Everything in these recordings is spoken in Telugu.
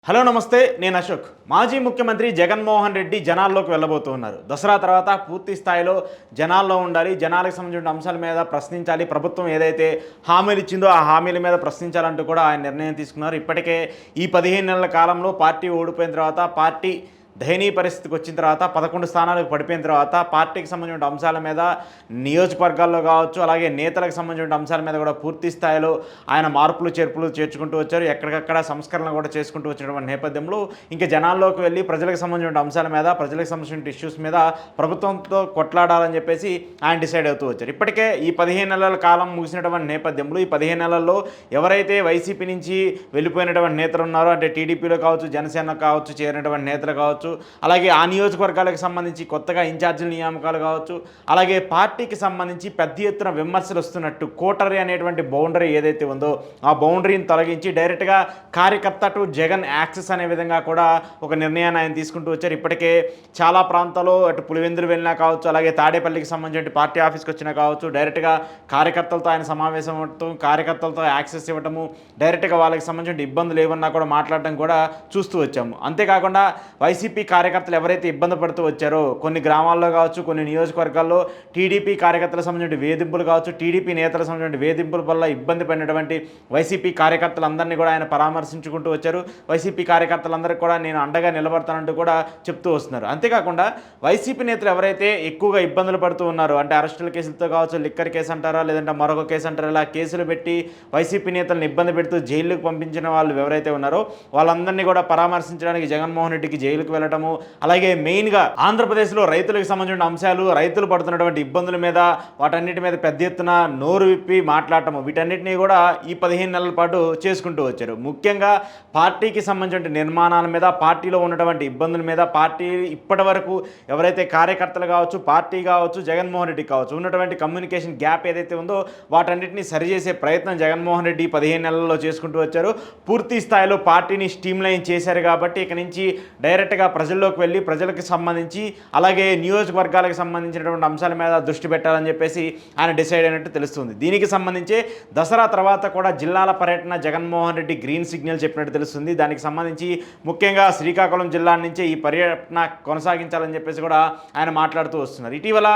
హలో నమస్తే, నేను అశోక్. మాజీ ముఖ్యమంత్రి జగన్మోహన్ రెడ్డి జనాల్లోకి వెళ్ళబోతున్నారు. దసరా తర్వాత పూర్తి స్థాయిలో జనాల్లో ఉండాలి, జనాలకు సంబంధించిన అంశాల మీద ప్రశ్నించాలి, ప్రభుత్వం ఏదైతే హామీలు ఇచ్చిందో ఆ హామీల మీద ప్రశ్నించాలంటూ కూడా ఆయన నిర్ణయం తీసుకున్నారు. ఇప్పటికే ఈ 15 నెలల కాలంలో పార్టీ ఓడిపోయిన తర్వాత, పార్టీ దయనీయ పరిస్థితికి వచ్చిన తర్వాత, 11 స్థానాలకు పడిపోయిన తర్వాత పార్టీకి సంబంధించిన అంశాల మీద నియోజకవర్గాల్లో కావచ్చు, అలాగే నేతలకు సంబంధించిన అంశాల మీద కూడా పూర్తి స్థాయిలో ఆయన మార్పులు చేర్పులు చేర్చుకుంటూ వచ్చారు. ఎక్కడికక్కడ సంస్కరణలు కూడా చేసుకుంటూ వచ్చినటువంటి నేపథ్యంలో ఇంకా జనాల్లోకి వెళ్ళి ప్రజలకు సంబంధించిన అంశాల మీద, ప్రజలకు సంబంధించిన ఇష్యూస్ మీద ప్రభుత్వంతో కొట్లాడాలని చెప్పేసి ఆయన డిసైడ్ అవుతూ వచ్చారు. ఇప్పటికే ఈ 15 నెలల కాలం ముగిసినటువంటి నేపథ్యంలో ఈ 15 నెలల్లో ఎవరైతే వైసీపీ నుంచి వెళ్ళిపోయినటువంటి నేతలు ఉన్నారో, అంటే టీడీపీలో కావచ్చు, జనసేన కావచ్చు, చేరినటువంటి నేతలు కావచ్చు, అలాగే ఆ నియోజకవర్గాలకు సంబంధించి కొత్తగా ఇన్ఛార్జీల నియామకాలు కావచ్చు, అలాగే పార్టీకి సంబంధించి పెద్ద ఎత్తున విమర్శలు వస్తున్నట్టు కోటరీ అనేటువంటి బౌండరీ ఏదైతే ఉందో ఆ బౌండరీని తొలగించి డైరెక్ట్గా కార్యకర్త టు జగన్ యాక్సెస్ అనే విధంగా కూడా ఒక నిర్ణయాన్ని ఆయన తీసుకుంటూ వచ్చారు. ఇప్పటికే చాలా ప్రాంతాల్లో అటు పులివెందులు వెళ్ళినా కావచ్చు, అలాగే తాడేపల్లికి సంబంధించిన పార్టీ ఆఫీస్కి వచ్చినా కావచ్చు, డైరెక్ట్గా కార్యకర్తలతో ఆయన సమావేశం అవ్వటం, కార్యకర్తలతో యాక్సెస్ ఇవ్వటము, డైరెక్ట్గా వాళ్ళకి సంబంధించిన ఇబ్బందులు ఏమన్నా కూడా మాట్లాడడం కూడా చూస్తూ వచ్చాము. అంతేకాకుండా వైసీపీ కార్యకర్తలు ఎవరైతే ఇబ్బంది పడుతూ వచ్చారో కొన్ని గ్రామాల్లో కావచ్చు, కొన్ని నియోజకవర్గాల్లో టీడీపీ కార్యకర్తలకు సంబంధించిన వేధింపులు కావచ్చు, టీడీపీ నేతలకు సంబంధించిన వేధింపుల వల్ల ఇబ్బంది పడినటువంటి వైసీపీ కార్యకర్తలందరినీ కూడా ఆయన పరామర్శించుకుంటూ వచ్చారు. వైసీపీ కార్యకర్తలందరికీ కూడా నేను అండగా నిలబడతానంటూ కూడా చెప్తూ వస్తున్నారు. అంతేకాకుండా వైసీపీ నేతలు ఎవరైతే ఎక్కువగా ఇబ్బందులు పడుతూ ఉన్నారో, అంటే అరెస్టుల కేసులతో కావచ్చు, లిక్కర్ కేసు అంటారా, లేదంటే మరొక కేసు అంటారా, ఇలా కేసులు పెట్టి వైసీపీ నేతలను ఇబ్బంది పెడుతూ జైలుకు పంపించిన వాళ్ళు ఎవరైతే ఉన్నారో వాళ్ళందరినీ కూడా పరామర్శించడానికి జగన్మోహన్ రెడ్డికి జైలుకు వెళ్ళటము, అలాగే మెయిన్గా ఆంధ్రప్రదేశ్లో రైతులకు సంబంధించిన అంశాలు, రైతులు పడుతున్నటువంటి ఇబ్బందుల మీద, వాటన్నిటి మీద పెద్ద ఎత్తున నోరు విప్పి మాట్లాడటము, వీటన్నిటినీ కూడా ఈ 15 నెలల పాటు చేసుకుంటూ వచ్చారు. ముఖ్యంగా పార్టీకి సంబంధించిన నిర్మాణాల మీద, పార్టీలో ఉన్నటువంటి ఇబ్బందుల మీద, పార్టీ ఇప్పటి వరకు ఎవరైతే కార్యకర్తలు కావచ్చు, పార్టీ కావచ్చు, జగన్మోహన్ రెడ్డి కావచ్చు ఉన్నటువంటి కమ్యూనికేషన్ గ్యాప్ ఏదైతే ఉందో వాటన్నిటిని సరిచేసే ప్రయత్నం జగన్మోహన్ రెడ్డి 15 నెలల్లో చేసుకుంటూ వచ్చారు. పూర్తి స్థాయిలో పార్టీని స్ట్రీమ్లైన్ చేశారు కాబట్టి ఇక నుంచి డైరెక్ట్గా ప్రజల్లోకి వెళ్ళి ప్రజలకు సంబంధించి, అలాగే నియోజకవర్గాలకు సంబంధించినటువంటి అంశాల మీద దృష్టి పెట్టాలని చెప్పేసి ఆయన డిసైడ్ అయినట్టు తెలుస్తుంది. దీనికి సంబంధించి దసరా తర్వాత కూడా జిల్లాల పర్యటన జగన్మోహన్ రెడ్డి గ్రీన్ సిగ్నల్ చెప్పినట్టు తెలుస్తుంది. దానికి సంబంధించి ముఖ్యంగా శ్రీకాకుళం జిల్లా నుంచే ఈ పర్యటన కొనసాగించాలని చెప్పేసి కూడా ఆయన మాట్లాడుతూ వస్తున్నారు. ఇటీవల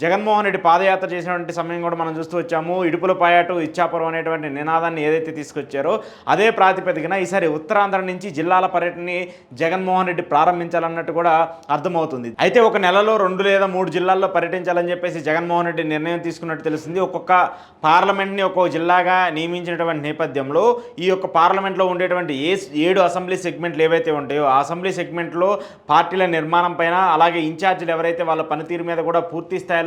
జగన్మోహన్ రెడ్డి పాదయాత్ర చేసినటువంటి సమయం కూడా మనం చూస్తూ వచ్చాము. ఇడుపుల పాయాటు ఇచ్చాపురం అనేటువంటి నినాదాన్ని ఏదైతే తీసుకొచ్చారో అదే ప్రాతిపదికన ఈసారి ఉత్తరాంధ్ర నుంచి జిల్లాల పర్యటనని జగన్మోహన్ రెడ్డి ప్రారంభించాలన్నట్టు కూడా అర్థమవుతుంది. అయితే ఒక నెలలో 2 లేదా 3 జిల్లాల్లో పర్యటించాలని చెప్పేసి జగన్మోహన్ రెడ్డి నిర్ణయం తీసుకున్నట్టు తెలుస్తుంది. ఒక్కొక్క పార్లమెంట్ని ఒక్కొక్క జిల్లాగా నియమించినటువంటి నేపథ్యంలో ఈ యొక్క పార్లమెంట్లో ఉండేటువంటి 7 అసెంబ్లీ సెగ్మెంట్లు ఏవైతే ఉంటాయో ఆ అసెంబ్లీ సెగ్మెంట్లో పార్టీల నిర్మాణం పైన, అలాగే ఇన్ఛార్జీలు ఎవరైతే వాళ్ళ పనితీరు మీద కూడా పూర్తి స్థాయిలో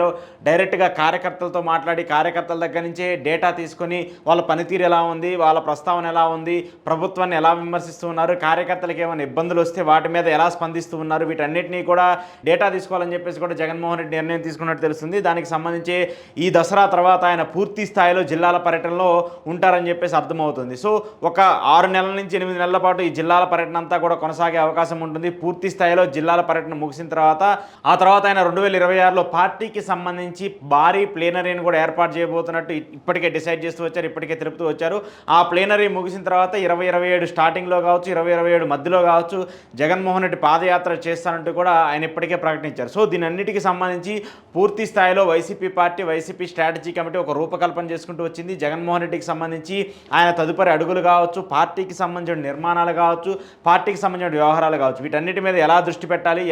డైరెక్ట్గా కార్యకర్తలతో మాట్లాడి, కార్యకర్తల దగ్గర నుంచే డేటా తీసుకొని వాళ్ళ పనితీరు ఎలా ఉంది, వాళ్ళ ప్రస్తావన ఎలా ఉంది, ప్రభుత్వాన్ని ఎలా విమర్శిస్తూ ఉన్నారు, కార్యకర్తలకు ఏమైనా ఇబ్బందులు వస్తే వాటి మీద ఎలా స్పందిస్తూ ఉన్నారు, వీటన్నిటినీ కూడా డేటా తీసుకోవాలని చెప్పేసి కూడా జగన్మోహన్ రెడ్డి నిర్ణయం తీసుకున్నట్టు తెలుస్తుంది. దానికి సంబంధించి ఈ దసరా తర్వాత ఆయన పూర్తి స్థాయిలో జిల్లాల పర్యటనలో ఉంటారని చెప్పేసి అర్థమవుతుంది. సో ఒక 6 నెలల నుంచి 8 నెలల పాటు ఈ జిల్లాల పర్యటన అంతా కూడా కొనసాగే అవకాశం ఉంటుంది. పూర్తి స్థాయిలో జిల్లాల పర్యటన ముగిసిన తర్వాత ఆ తర్వాత ఆయన 2026లో పార్టీకి సంబంధించి భారీ ప్లేనరీని కూడా ఏర్పాటు చేయబోతున్నట్టు ఇప్పటికే డిసైడ్ చేస్తూ వచ్చారు, ఇప్పటికే తెలుపుతూ వచ్చారు. ఆ ప్లేనరీ ముగిసిన తర్వాత 2027 స్టార్టింగ్లో కావచ్చు, 2027 మధ్యలో కావచ్చు జగన్మోహన్ రెడ్డి పాదయాత్ర చేస్తానంటూ కూడా ఆయన ఇప్పటికే ప్రకటించారు. సో దీని అన్నిటికీ సంబంధించి పూర్తి స్థాయిలో YCP party, YCP strategy committee ఒక రూపకల్పన చేసుకుంటూ వచ్చింది. జగన్మోహన్ రెడ్డికి సంబంధించి ఆయన తదుపరి అడుగులు కావచ్చు, పార్టీకి సంబంధించిన నిర్మాణాలు కావచ్చు, పార్టీకి సంబంధించిన వ్యవహారాలు కావచ్చు, వీటన్నిటి మీద ఎలా దృష్టి పెట్టాలి,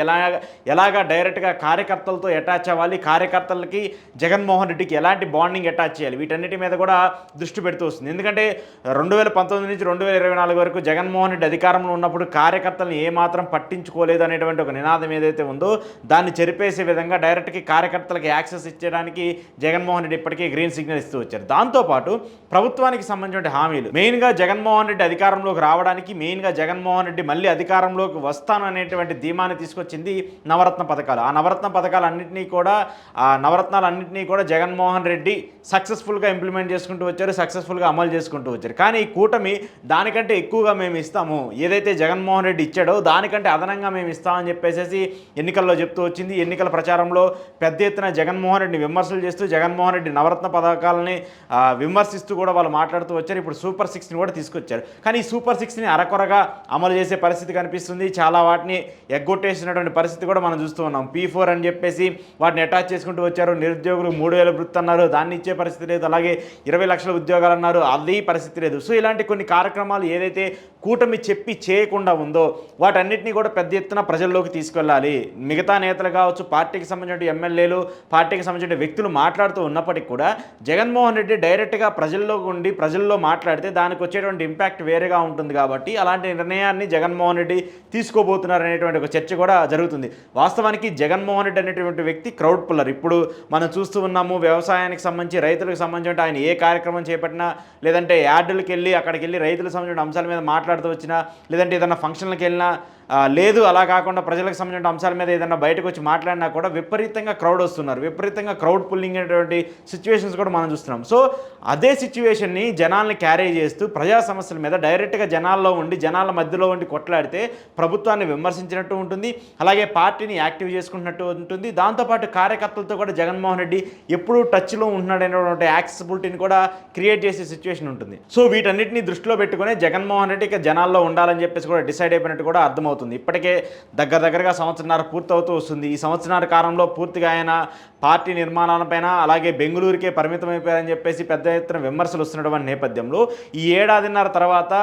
ఎలాగా డైరెక్ట్గా కార్యకర్తలతో అటాచ్ అవ్వాలి, కార్యకర్తలకి జగన్మోహన్ రెడ్డికి ఎలాంటి బాండింగ్ అటాచ్ చేయాలి, వీటన్నిటి మీద కూడా దృష్టి పెడుతూ వస్తుంది. ఎందుకంటే 2019 నుంచి 2024 వరకు జగన్మోహన్ రెడ్డి అధికారంలో ఉన్నప్పుడు కార్యకర్తలను ఏమాత్రం పట్టించుకోలేదు అనేటువంటి ఒక నినాదం ఏదైతే ఉందో దాన్ని చెరిపేసే విధంగా డైరెక్ట్గా కార్యకర్తలకు యాక్సెస్ ఇచ్చడానికి జగన్మోహన్ రెడ్డి ఇప్పటికీ గ్రీన్ సిగ్నల్ ఇస్తూ వచ్చారు. దాంతోపాటు ప్రభుత్వానికి సంబంధించిన హామీలు, మెయిన్గా జగన్మోహన్ రెడ్డి అధికారంలోకి రావడానికి, మెయిన్గా జగన్మోహన్ రెడ్డి మళ్ళీ అధికారంలోకి వస్తాను అనేటువంటి ధీమాన్ని తీసుకొచ్చింది నవరత్న పథకాలు. ఆ నవరత్న పథకాలన్నింటినీ కూడా జగన్మోహన్ రెడ్డి సక్సెస్ఫుల్గా ఇంప్లిమెంట్ చేసుకుంటూ వచ్చారు, సక్సెస్ఫుల్గా అమలు చేసుకుంటూ వచ్చారు. కానీ ఈ కూటమి దానికంటే ఎక్కువగా మేము ఇస్తాము, ఏదైతే జగన్మోహన్ రెడ్డి ఇచ్చాడో దానికంటే అదనంగా అదనంగా మేము ఇస్తామని చెప్పేసి ఎన్నికల్లో చెప్తూ వచ్చింది. ఎన్నికల ప్రచారంలో పెద్ద ఎత్తున జగన్మోహన్ రెడ్డిని విమర్శలు చేస్తూ జగన్మోహన్ రెడ్డి నవరత్న పథకాలని విమర్శిస్తూ కూడా వాళ్ళు మాట్లాడుతూ వచ్చారు. ఇప్పుడు సూపర్ 6ని కూడా తీసుకొచ్చారు. కానీ ఈ సూపర్ 6ని అరకొరగా అమలు చేసే పరిస్థితి కనిపిస్తుంది. చాలా వాటిని ఎగ్గొట్టేసినటువంటి పరిస్థితి కూడా మనం చూస్తూ ఉన్నాం. P4 అని చెప్పేసి వాటిని అటాచ్ చేసుకుంటూ వచ్చారు. నిరుద్యోగులు 3000 వృత్తి అన్నారు, దాన్ని ఇచ్చే పరిస్థితి లేదు. అలాగే 20 లక్షల ఉద్యోగాలు అన్నారు, అది పరిస్థితి లేదు. సో ఇలాంటి కొన్ని కార్యక్రమాలు ఏదైతే కూటమి చెప్పి చేయకుండా ఉందో వాటన్నిటినీ కూడా పెద్ద ఎత్తున ప్రజల్లోకి తీసుకెళ్ళాలి. మిగతా నేతలు కావచ్చు, పార్టీకి సంబంధించిన ఎమ్మెల్యేలు, పార్టీకి సంబంధించిన వ్యక్తులు మాట్లాడుతూ ఉన్నప్పటికీ కూడా జగన్మోహన్ రెడ్డి డైరెక్ట్గా ప్రజల్లో ఉండి ప్రజల్లో మాట్లాడితే దానికి వచ్చేటువంటి ఇంపాక్ట్ వేరేగా ఉంటుంది. కాబట్టి అలాంటి నిర్ణయాన్ని జగన్మోహన్ రెడ్డి తీసుకోబోతున్నారు అనేటువంటి ఒక చర్చ కూడా జరుగుతుంది. వాస్తవానికి జగన్మోహన్ రెడ్డి అనేటువంటి వ్యక్తి క్రౌడ్ పుల్లర్. ఇప్పుడు మనం చూస్తూ ఉన్నాము, వ్యవసాయానికి సంబంధించి రైతులకు సంబంధించి ఆయన ఏ కార్యక్రమం చేపట్టినా, లేదంటే యార్డులకు వెళ్ళి అక్కడికి వెళ్ళి రైతులకు సంబంధించిన అంశాల మీద మాట్లాడుతూ వచ్చినా, లేదంటే ఏదైనా ఫంక్షన్లకు వెళ్ళినా, లేదు అలా కాకుండా ప్రజలకు సంబంధించిన అంశాల మీద ఏదైనా బయటకు వచ్చి మాట్లాడినా కూడా విపరీతంగా క్రౌడ్ వస్తున్నారు. విపరీతంగా క్రౌడ్ పుల్లింగ్ అనేటువంటి సిచ్యువేషన్స్ కూడా మనం చూస్తున్నాం. సో అదే సిచ్యువేషన్ని జనాల్ని క్యారీ చేస్తూ ప్రజా సమస్యల మీద డైరెక్ట్గా జనాల్లో ఉండి జనాల మధ్యలో ఉండి కొట్లాడితే ప్రభుత్వాన్ని విమర్శించినట్టు ఉంటుంది, అలాగే పార్టీని యాక్టివ్ చేసుకుంటున్నట్టు ఉంటుంది. దాంతోపాటు కార్యకర్తలతో కూడా జగన్మోహన్ రెడ్డి ఎప్పుడూ టచ్లో ఉంటున్నాడనేటువంటి యాక్సెసిబిలిటీని కూడా క్రియేట్ చేసే సిచ్యువేషన్ ఉంటుంది. సో వీటన్నిటిని దృష్టిలో పెట్టుకుని జగన్మోహన్ రెడ్డి ఇక జనాల్లో ఉండాలని చెప్పేసి కూడా డిసైడ్ అయిపోయినట్టు కూడా అర్థమవుతుంది. ఇప్పటికే దగ్గరగా సంవత్సరన్నర పూర్తవుతూ వస్తుంది. ఈ సంవత్సరాల కాలంలో పూర్తిగా ఆయన పార్టీ నిర్మాణాలపైన అలాగే బెంగళూరుకే పరిమితమైపోయారని చెప్పేసి పెద్ద ఎత్తున విమర్శలు వస్తున్నటువంటి నేపథ్యంలో ఈ ఏడాదిన్నర తర్వాత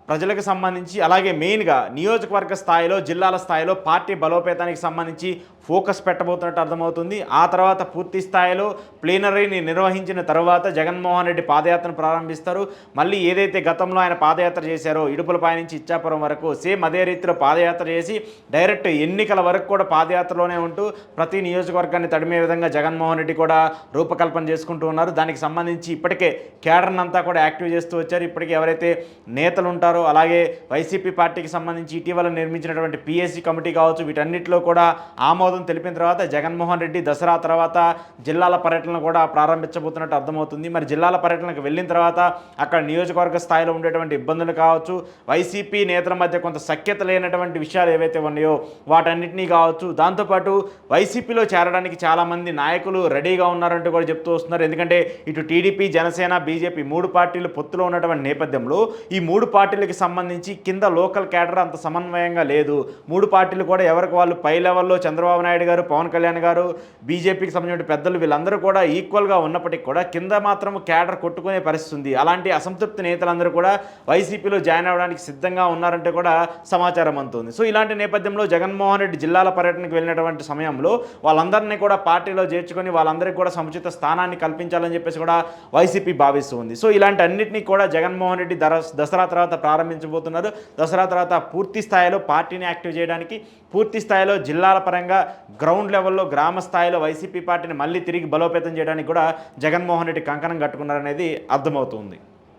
ప్రజలకు సంబంధించి అలాగే మెయిన్గా నియోజకవర్గ స్థాయిలో, జిల్లాల స్థాయిలో పార్టీ బలోపేతానికి సంబంధించి ఫోకస్ పెట్టబోతున్నట్టు అర్థమవుతుంది. ఆ తర్వాత పూర్తి స్థాయిలో ప్లీనరీని నిర్వహించిన తర్వాత జగన్మోహన్ రెడ్డి పాదయాత్రను ప్రారంభిస్తారు. మళ్ళీ ఏదైతే గతంలో ఆయన పాదయాత్ర చేశారో ఇడుపులపై నుంచి ఇచ్చాపురం వరకు సేమ్ అదే రీతిలో పాదయాత్ర చేసి డైరెక్ట్ ఎన్నికల వరకు కూడా పాదయాత్రలోనే ఉంటూ ప్రతి నియోజకవర్గాన్ని తడిమే విధంగా జగన్మోహన్ రెడ్డి కూడా రూపకల్పన చేసుకుంటూ ఉన్నారు. దానికి సంబంధించి ఇప్పటికే కేడర్ని అంతా కూడా యాక్టివ్ చేస్తూ వచ్చారు. ఇప్పటికే ఎవరైతే నేతలు ఉంటారో అలాగే వైసీపీ పార్టీకి సంబంధించి ఇటీవల నిర్మించినటువంటి PSC కమిటీ కావచ్చు, వీటన్నిటిలో కూడా ఆమోదం తెలిపిన తర్వాత జగన్మోహన్ రెడ్డి దసరా తర్వాత జిల్లాల పర్యటనను కూడా ప్రారంభించబోతున్నట్టు అర్థమవుతుంది. మరి జిల్లాల పర్యటనకు వెళ్ళిన తర్వాత అక్కడ నియోజకవర్గ స్థాయిలో ఉండేటువంటి ఇబ్బందులు కావచ్చు, వైసీపీ నేతల మధ్య కొంత సఖ్యత లేనటువంటి విషయాలు ఏవైతే ఉన్నాయో వాటన్నిటినీ కావచ్చు, దాంతోపాటు వైసీపీలో చేరడానికి చాలామంది నాయకులు రెడీగా ఉన్నారంటూ కూడా చెప్తూ వస్తున్నారు. ఎందుకంటే ఇటు టీడీపీ, జనసేన, బీజేపీ 3 పార్టీలు పొత్తులో ఉన్నటువంటి నేపథ్యంలో ఈ 3 పార్టీలకి సంబంధించి కింద లోకల్ క్యాడర్ అంత సమన్వయంగా లేదు. 3 పార్టీలు కూడా ఎవరికి వాళ్ళు పై లెవెల్లో చంద్రబాబు నాయుడు గారు, పవన్ కళ్యాణ్ గారు, బీజేపీకి సంబంధించిన పెద్దలు వీళ్ళందరూ కూడా ఈక్వల్గా ఉన్నప్పటికీ కూడా కింద మాత్రం క్యాడర్ కొట్టుకునే పరిస్థితి ఉంది. అలాంటి అసంతృప్తి నేతలందరూ కూడా వైసీపీలో జాయిన్ అవ్వడానికి సిద్ధంగా ఉన్నారంటే కూడా సమాచారం అందుతుంది. సో ఇలాంటి నేపథ్యంలో జగన్మోహన్ రెడ్డి జిల్లాల పర్యటనకు వెళ్ళినటువంటి సమయంలో వాళ్ళందరినీ కూడా పార్టీలో చేర్చుకొని వాళ్ళందరికీ కూడా సముచిత స్థానాన్ని కల్పించాలని చెప్పేసి కూడా వైసీపీ భావిస్తూ ఉంది. సో ఇలాంటి అన్నింటినీ కూడా జగన్మోహన్ రెడ్డి దసరా తర్వాత ప్రారంభించబోతున్నారు. దసరా తర్వాత పూర్తి స్థాయిలో పార్టీని యాక్టివ్ చేయడానికి, పూర్తి స్థాయిలో జిల్లాల పరంగా గ్రౌండ్ లెవెల్లో గ్రామ స్థాయిలో వైసీపీ పార్టీని మళ్ళీ తిరిగి బలోపేతం చేయడానికి కూడా జగన్మోహన్ రెడ్డి కంకణం కట్టుకున్నారనేది అర్థమవుతుంది.